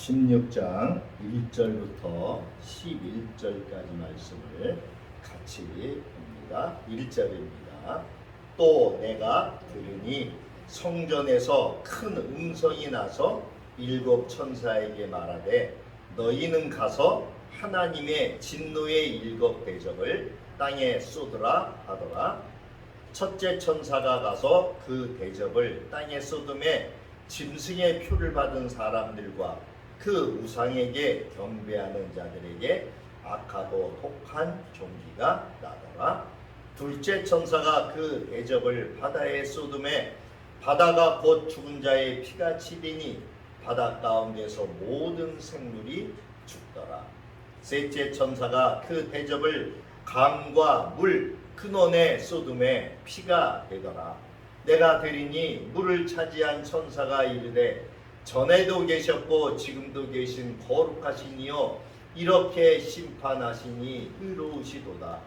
16장 1절부터 11절까지 말씀을 같이 봅니다. 1절입니다. 또 내가 들으니 성전에서 큰 음성이 나서 일곱 천사에게 말하되 너희는 가서 하나님의 진노의 일곱 대접을 땅에 쏟으라 하더라. 첫째 천사가 가서 그 대접을 땅에 쏟음에 짐승의 표를 받은 사람들과 그 우상에게 경배하는 자들에게 악하고 독한 종기가 나더라. 둘째 천사가 그 대접을 바다에 쏟음에 바다가 곧 죽은 자의 피같이 되니 바다 가운데서 모든 생물이 죽더라. 셋째 천사가 그 대접을 강과 물 근원에 쏟음에 피가 되더라. 내가 들으니 물을 차지한 천사가 이르되 전에도 계셨고 지금도 계신 거룩하신 이여 이렇게 심판하시니 의로우시도다.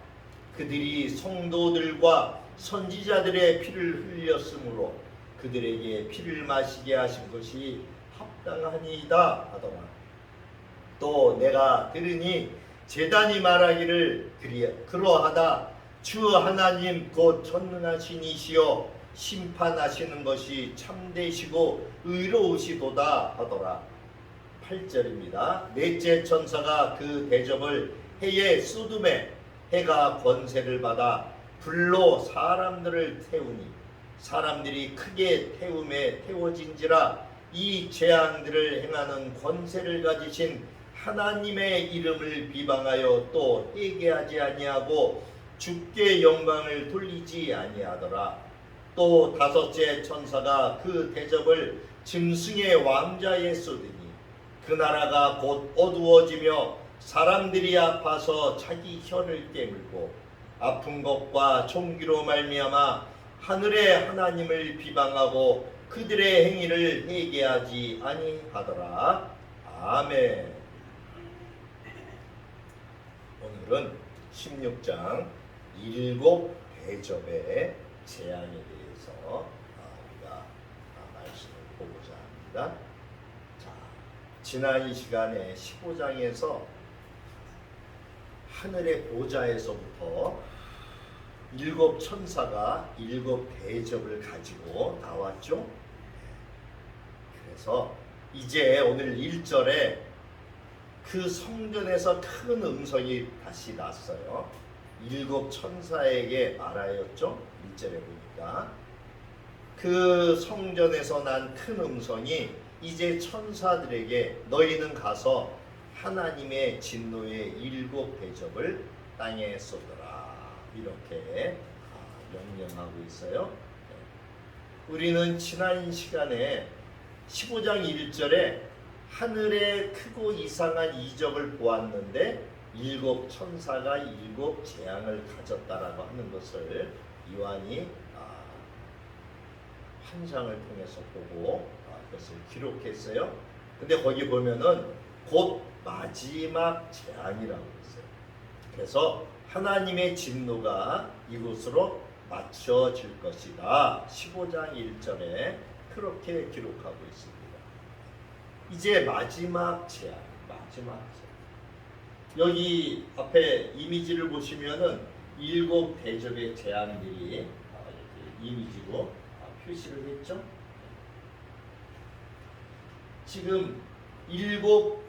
그들이 성도들과 선지자들의 피를 흘렸으므로 그들에게 피를 마시게 하신 것이 합당하니이다 하더라. 또 내가 들으니 제단이 말하기를 그러하다. 주 하나님 곧 전능하신 이시여 심판하시는 것이 참되시고 의로우시도다 하더라. 8절입니다. 넷째 천사가 그 대접을 해에 쏟음에 해가 권세를 받아 불로 사람들을 태우니 사람들이 크게 태움에 태워진지라. 이 재앙들을 행하는 권세를 가지신 하나님의 이름을 비방하여 또 회개하지 아니하고 주께 영광을 돌리지 아니하더라. 또 다섯째 천사가 그 대접을 짐승의 왕자에 쏟으니 그 나라가 곧 어두워지며 사람들이 아파서 자기 혀를 깨물고 아픈 것과 종기로 말미암아 하늘의 하나님을 비방하고 그들의 행위를 회개하지 아니하더라. 아멘. 오늘은 16장 일곱 대접의 재앙에 대해서 우리가 말씀을 보고자 합니다. 자, 지난 이 시간에 15장에서 하늘의 보좌에서부터 일곱 천사가 일곱 대접을 가지고 나왔죠. 그래서 이제 오늘 1절에 그 성전에서 큰 음성이 다시 났어요. 일곱 천사에게 말하였죠. 1절에 보니까 그 성전에서 난 큰 음성이 이제 천사들에게 너희는 가서 하나님의 진노의 일곱 대접을 땅에 쏟으라 이렇게 명령하고 있어요. 우리는 지난 시간에 15장 1절에 하늘에 크고 이상한 이적을 보았는데 일곱 천사가 일곱 재앙을 가졌다라고 하는 것을 요한이 환상을 통해서 보고 그것을 기록했어요. 근데 거기 보면은 곧 마지막 재앙이라고 했어요. 그래서 하나님의 진노가 이곳으로 맞춰질 것이다. 15장 1절에 그렇게 기록하고 있습니다. 이제 마지막 재앙, 마지막 재앙. 여기 앞에 이미지를 보시면은 일곱 대접의 재앙들이 이렇게 이미지로 표시를 했죠. 지금 일곱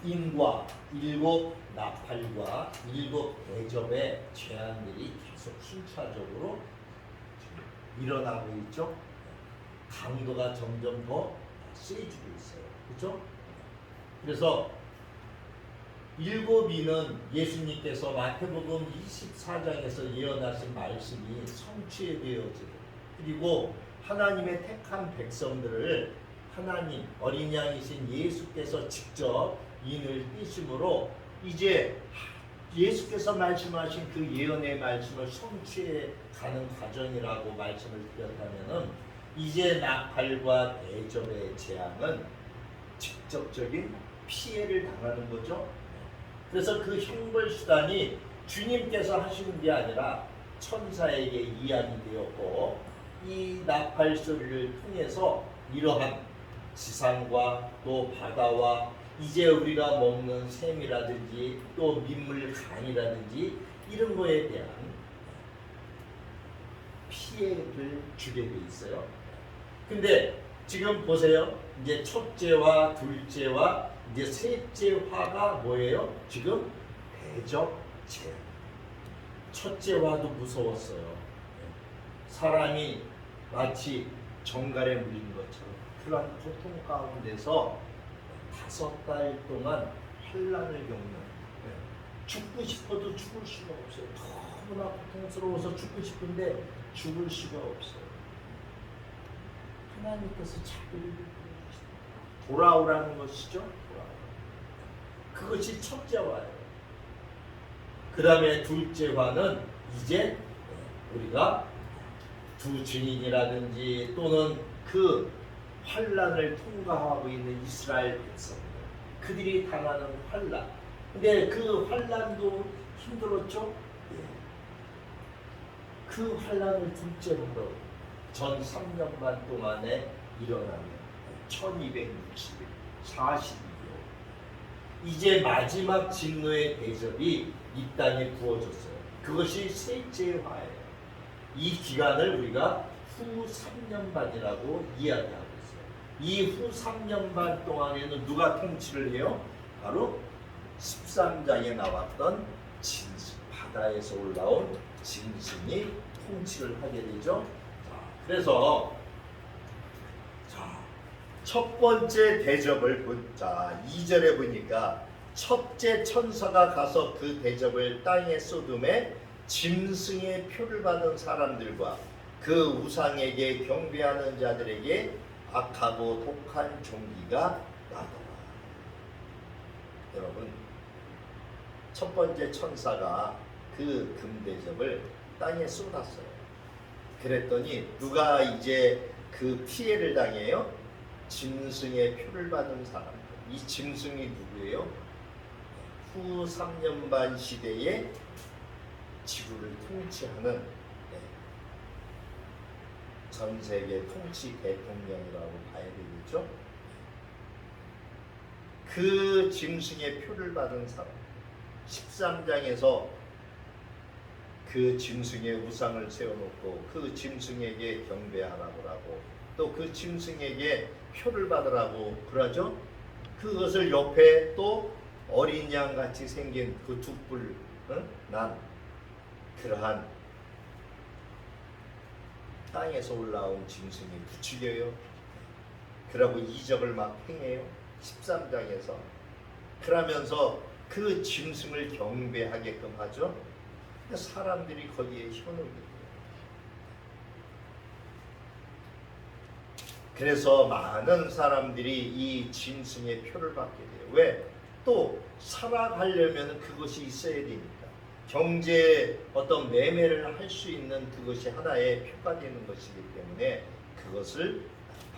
인과 일곱 나팔과 일곱 대접의 재앙들이 계속 순차적으로 일어나고 있죠. 강도가 점점 더 세지고 있어요. 그렇죠? 그래서 일곱이는 예수님께서 마태복음 24장에서 예언하신 말씀이 성취되어지고 그리고 하나님의 택한 백성들을 하나님 어린 양이신 예수께서 직접 인을 띄심으로 이제 예수께서 말씀하신 그 예언의 말씀을 성취해 가는 과정이라고 말씀을 드렸다면은 이제 나팔과 대접의 재앙은 직접적인 피해를 당하는 거죠. 그래서 그 형벌수단이 주님께서 하시는 게 아니라 천사에게 이양이 되었고 이 나팔 소리를 통해서 이러한 지상과 또 바다와 이제 우리가 먹는 샘이라든지 또 민물 강이라든지 이런 거에 대한 피해를 주게 돼 있어요. 근데 지금 보세요. 이제 첫째와 둘째와 이제 셋째 화가 뭐예요? 지금 대적죄. 첫째 화도 무서웠어요. 사람이 마치 정갈에 물린 것처럼 그런 고통 가운데서 5달 동안 환난을 겪는, 죽고 싶어도 죽을 수가 없어요. 너무나 고통스러워서 죽고 싶은데 죽을 수가 없어요. 하나님께서 자기를 돌아오라는 것이죠. 돌아오라. 그것이 첫째 화예요. 그 다음에 둘째 화는 이제 우리가 두 증인이라든지 또는 그 환란을 통과하고 있는 이스라엘 백성들, 그들이 당하는 환란. 근데 그 환란도 힘들었죠. 그 환란을 둘째로 전 3년 반 동안에 일어나는 1260일, 42년. 이제 마지막 진노의 대접이 이 땅에 부어졌어요. 그것이 셋째 화예요. 이 기간을 우리가 후 3년 반이라고 이야기하고 있어요. 이 후 3년 반 동안에는 누가 통치를 해요? 바로 13장에 나왔던 짐승, 바다에서 올라온 짐승이 통치를 하게 되죠. 그래서 첫 번째 대접을 2절에 보니까 첫째 천사가 가서 그 대접을 땅에 쏟음에 짐승의 표를 받은 사람들과 그 우상에게 경배하는 자들에게 악하고 독한 종기가 나더라. 여러분, 첫 번째 천사가 그 금대접을 땅에 쏟았어요. 그랬더니 누가 이제 그 피해를 당해요? 짐승의 표를 받은 사람들. 이 짐승이 누구예요? 후 3년 반 시대에 지구를 통치하는 전 세계 통치 대통령이라고 봐야 되겠죠? 그 짐승의 표를 받은 사람. 13장에서 그 짐승의 우상을 세워놓고 그 짐승에게 경배하라고 하고 또 그 짐승에게 표를 받으라고 그러죠. 그것을 옆에 또 어린 양 같이 생긴 그 두 뿔 난 그러한 땅에서 올라온 짐승이 부추겨요. 그러고 이적을 막 행해요. 13장에서 그러면서 그 짐승을 경배하게끔 하죠. 사람들이 거기에 현혹이 돼요. 그래서 많은 사람들이 이 짐승의 표를 받게 돼요. 왜? 또 살아가려면 그것이 있어야 되니까. 경제 어떤 매매를 할 수 있는 그것이 하나의 표가 되는 것이기 때문에 그것을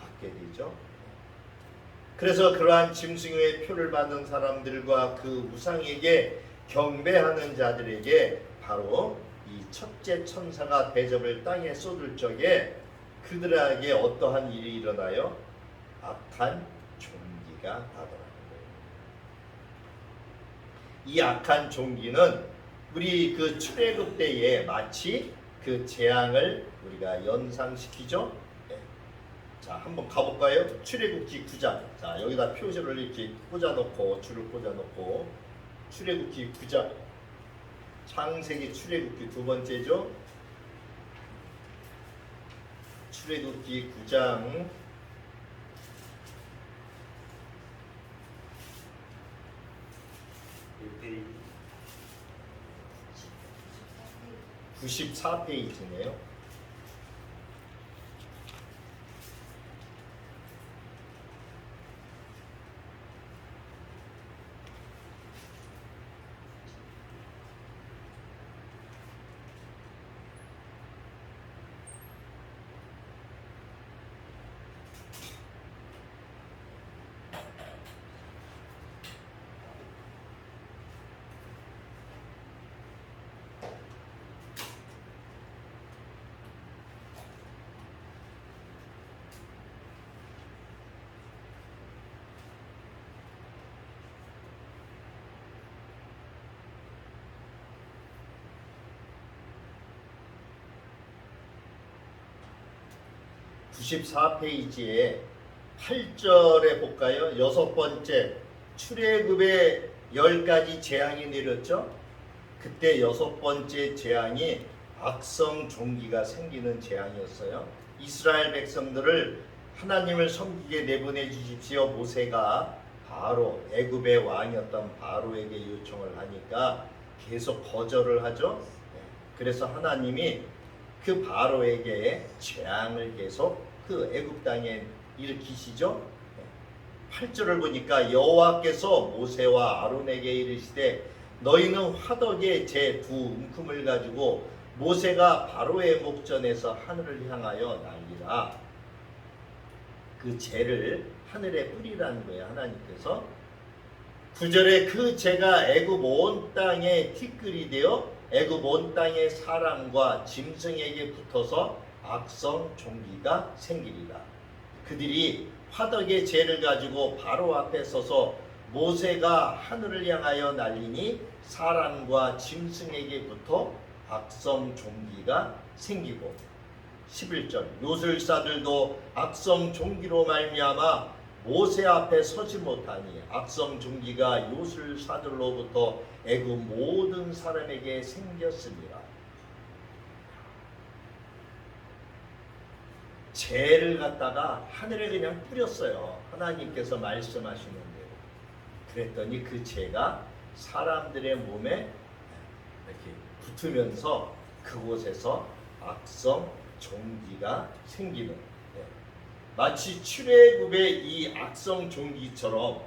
받게 되죠. 그래서 그러한 짐승의 표를 받은 사람들과 그 우상에게 경배하는 자들에게 바로 이 첫째 천사가 대접을 땅에 쏟을 적에 그들에게 어떠한 일이 일어나요? 악한 종기가 나더라고요. 이 악한 종기는 우리 그 출애굽 때에 마치 그 재앙을 우리가 연상시키죠. 네. 자, 한번 가볼까요? 출애굽기 9장. 자, 여기다 표지를 이렇게 꽂아놓고 줄을 꽂아놓고 출애굽기 9장. 창세기 출애굽기 두 번째죠. 출애굽기 9장 94페이지네요. 94페이지에 8절에 볼까요? 여섯 번째 출애굽의 10가지 재앙이 내렸죠. 그때 여섯 번째 재앙이 악성 종기가 생기는 재앙이었어요. 이스라엘 백성들을 하나님을 섬기게 내보내 주십시오. 모세가 바로 애굽의 왕이었던 바로에게 요청을 하니까 계속 거절을 하죠. 그래서 하나님이 그 바로에게 재앙을 계속 그 애굽 땅에 일으키시죠. 8절을 보니까 여호와께서 모세와 아론에게 이르시되 너희는 화덕에 제 두 움큼을 가지고 모세가 바로의 목전에서 하늘을 향하여 날리라. 그 재를 하늘에 뿌리라는 거예요. 하나님께서 9절에 그 재가 애굽 온 땅에 티끌이 되어 애굽 온 땅의 사람과 짐승에게 붙어서 악성 종기가 생기리라. 그들이 화덕의 재를 가지고 바로 앞에 서서 모세가 하늘을 향하여 날리니 사람과 짐승에게 붙어 악성 종기가 생기고 11절 요술사들도 악성 종기로 말미암아 모세 앞에 서지 못하니 악성 종기가 요술사들로부터 애굽 모든 사람에게 생겼습니다. 재를 갖다가 하늘에 그냥 뿌렸어요. 하나님께서 말씀하시는 대로. 그랬더니 그 재가 사람들의 몸에 이렇게 붙으면서 그곳에서 악성 종기가 생기는, 마치 출애굽의 이 악성 종기처럼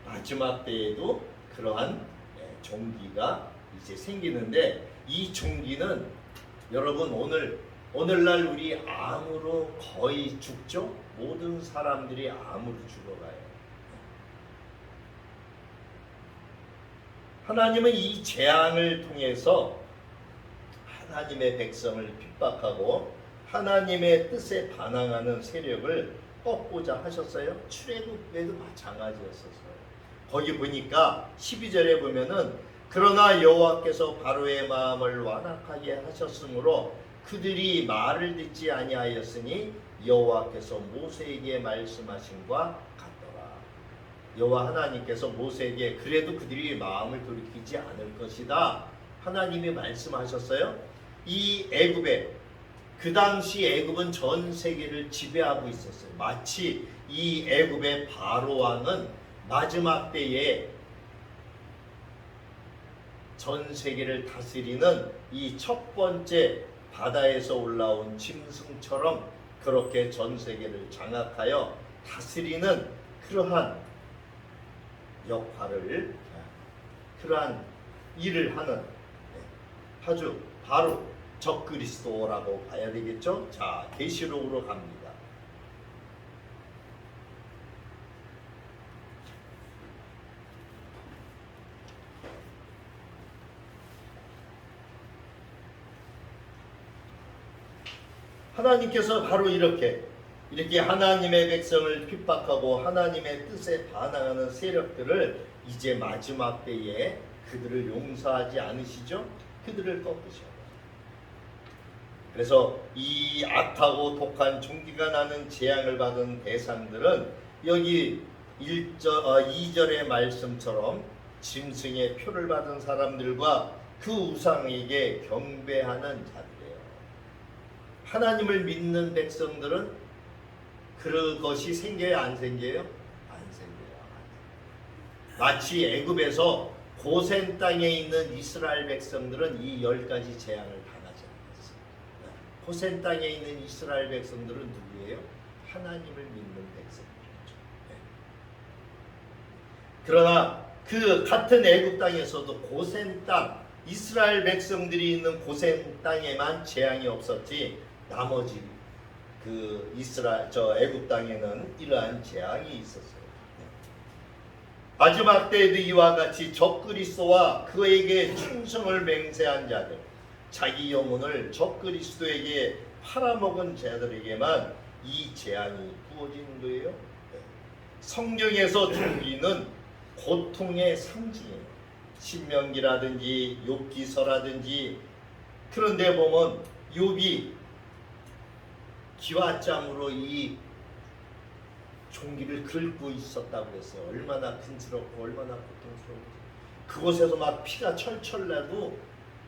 마지막 때에도 그러한 종기가 이제 생기는데, 이 종기는 여러분 오늘날 우리 암으로 거의 죽죠. 모든 사람들이 암으로 죽어가요. 하나님은 이 재앙을 통해서 하나님의 백성을 핍박하고 하나님의 뜻에 반항하는 세력을 꺾고자 하셨어요. 출애굽에도 마찬가지였었어요. 거기 보니까 12절에 보면은 그러나 여호와께서 바로의 마음을 완악하게 하셨으므로 그들이 말을 듣지 아니하였으니 여호와께서 모세에게 말씀하신과 같더라. 여호와 하나님께서 모세에게 그래도 그들이 마음을 돌이키지 않을 것이다 하나님이 말씀하셨어요. 이 애굽에, 그 당시 애굽은 전 세계를 지배하고 있었어요. 마치 이 애굽의 바로 왕은 마지막 때에 전 세계를 다스리는 이 첫 번째 바다에서 올라온 짐승처럼 그렇게 전 세계를 장악하여 다스리는 그러한 역할을, 그러한 일을 하는 아주 바로 적그리스도라고 봐야 되겠죠. 자, 계시록으로 갑니다. 하나님께서 바로 이렇게 하나님의 백성을 핍박하고 하나님의 뜻에 반항하는 세력들을 이제 마지막 때에 그들을 용서하지 않으시죠? 그들을 꺾으셔. 그래서 이 악하고 독한 종기가 나는 재앙을 받은 대상들은 여기 2절의 말씀처럼 짐승의 표를 받은 사람들과 그 우상에게 경배하는 자들이에요. 하나님을 믿는 백성들은 그것이 생겨요, 안 생겨요? 안 생겨요. 마치 애굽에서 고센 땅에 있는 이스라엘 백성들은 이 10가지 재앙을 당하지 않았어요. 고센 땅에 있는 이스라엘 백성들은 누구예요? 하나님을 믿는 백성들이죠. 그러나 그 같은 애굽 땅에서도 고센 땅, 이스라엘 백성들이 있는 고센 땅에만 재앙이 없었지, 나머지 애굽 땅에는 이러한 재앙이 있었어요. 마지막 때에도 이와 같이 적그리스도와 그에게 충성을 맹세한 자들, 자기 영혼을 적그리스도에게 팔아먹은 자들에게만 이 재앙이 부어지는 거예요. 성경에서 종기는 고통의 상징이에요. 신명기라든지 욥기서라든지, 그런데 보면 욥이 기와장으로 이 종기를 긁고 있었다고 했어요. 얼마나 근스럽고 얼마나 고통스러운지. 그곳에서 막 피가 철철 나도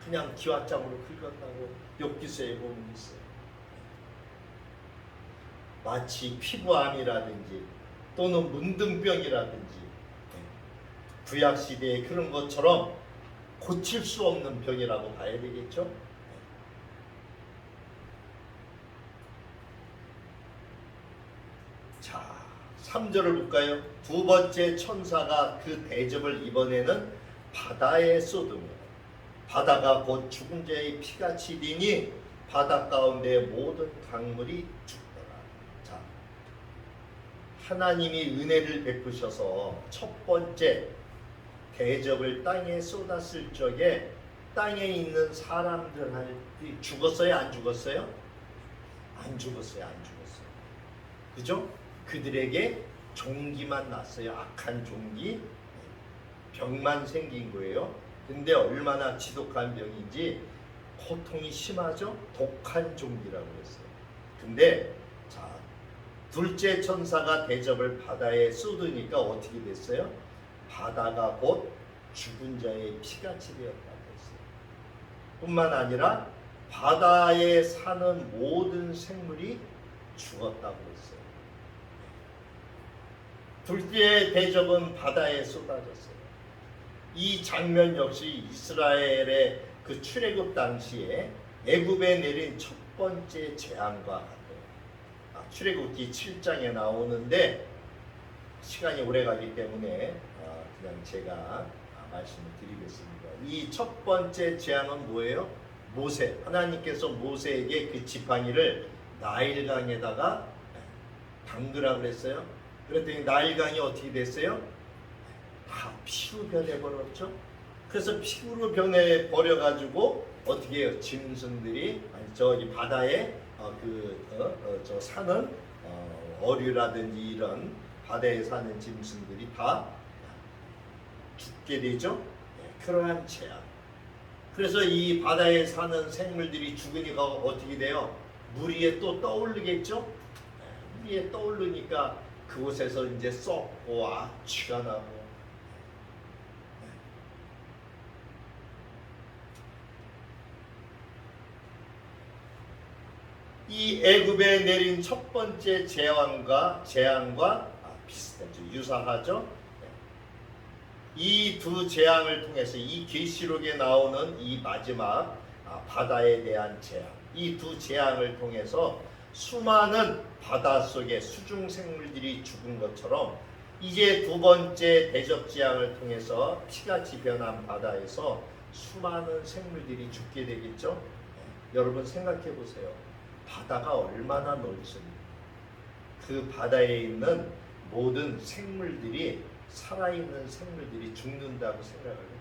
그냥 기와장으로 긁었다고 욥기서에 보면 있어요. 마치 피부암이라든지 또는 문둥병이라든지 구약 시대에 그런 것처럼 고칠 수 없는 병이라고 봐야 되겠죠. 자, 3절을 볼까요? 두 번째 천사가 그 대접을 이번에는 바다에 쏟으며 바다가 곧 죽은 자의 피같이 되니 바다 가운데 모든 강물이 죽더라. 자, 하나님이 은혜를 베푸셔서 첫 번째 대접을 땅에 쏟았을 적에 땅에 있는 사람들한테 죽었어요? 안 죽었어요? 안 죽었어요. 안 죽었어요. 그죠? 그들에게 종기만 났어요. 악한 종기, 병만 생긴 거예요. 근데 얼마나 지독한 병인지 고통이 심하죠? 독한 종기라고 했어요. 근데 자, 둘째 천사가 대접을 바다에 쏟으니까 어떻게 됐어요? 바다가 곧 죽은 자의 피같이 되었다고 했어요. 뿐만 아니라 바다에 사는 모든 생물이 죽었다고 했어요. 둘째 대접은 바다에 쏟아졌어요. 이 장면 역시 이스라엘의 그 출애굽 당시에 애굽에 내린 첫 번째 재앙과 같아요. 출애굽기 7장에 나오는데 시간이 오래 가기 때문에 그냥 제가 말씀을 드리겠습니다. 이 첫 번째 재앙은 뭐예요? 모세. 하나님께서 모세에게 그 지팡이를 나일강에다가 담그라 그랬어요. 그랬더니 나일강이 어떻게 됐어요? 다 피로 변해버렸죠. 그래서 피로 변해버려가지고 어떻게 해요? 짐승들이 저기 바다에 저 사는 어류라든지 이런 바다에 사는 짐승들이 다 죽게 되죠. 그러한 재앙. 그래서 이 바다에 사는 생물들이 죽으니까 어떻게 돼요? 물 위에 또 떠오르겠죠. 물 위에 떠오르니까 그곳에서 이제 썩고 악취가 나고. 이 애굽에 내린 첫 번째 재앙과 비슷하죠. 유사하죠. 이 두 재앙을 통해서 이 계시록에 나오는 이 마지막 바다에 대한 재앙, 이 두 재앙을 통해서 수많은 바닷속의 수중 생물들이 죽은 것처럼 이제 두 번째 대접 재앙을 통해서 피같이 변한 바다에서 수많은 생물들이 죽게 되겠죠. 여러분 생각해 보세요. 바다가 얼마나 넓습니까? 그 바다에 있는 모든 생물들이 살아있는 생물들이 죽는다고 생각을 해요.